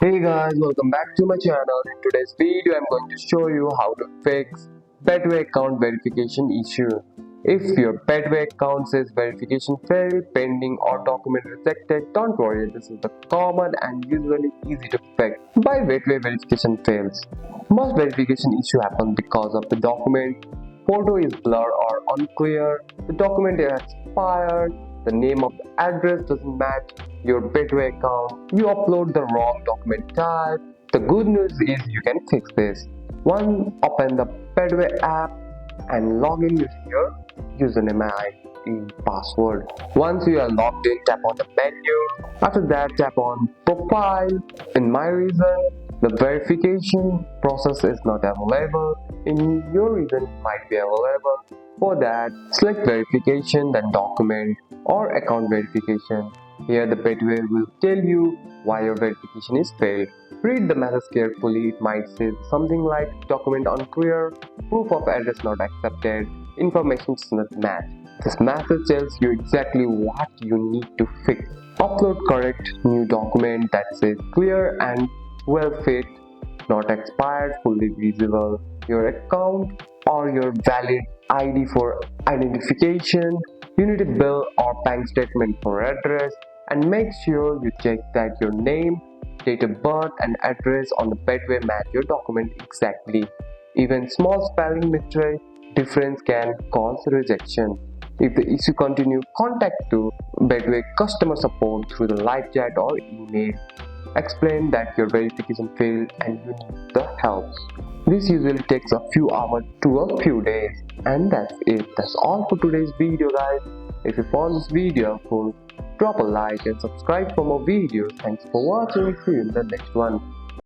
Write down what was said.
Hey guys, welcome back to my channel. In today's video, I'm going to show you how to fix Betway account verification issue. If your Betway account says verification failed, pending or document rejected, don't worry, this is the common and usually easy to fix. Why Betway verification fails? Most verification issue happen because of the document photo is blurred or unclear, the document is expired, the name of the address doesn't match your Betway account, you upload the wrong document type. The good news is you can fix this. One, open the Betway app and log in using your username and password. Once you are logged in, tap on the menu. After that, tap on profile. In my region, the verification process is not available. In your region, it might be available. For that, select verification, then document or account verification. Here the Betway will tell you why your verification is failed. Read the message carefully. It might say something like document unclear, proof of address not accepted, information does not match. This message tells you exactly what you need to fix. Upload correct new document that says clear and well fit, not expired, fully visible, your account or your valid ID for identification, utility bill or bank statement for address, and make sure you check that your name, date of birth and address on the Betway match your document exactly. Even small spelling mistake difference can cause rejection. If the issue continue, contact to Betway customer support through the live chat or email. Explain that your verification failed and you need the help. This usually takes a few hours to a few days. And that's it. That's all for today's video, guys. If you found this video helpful, drop a like and subscribe for more videos. Thanks for watching. See you in the next one.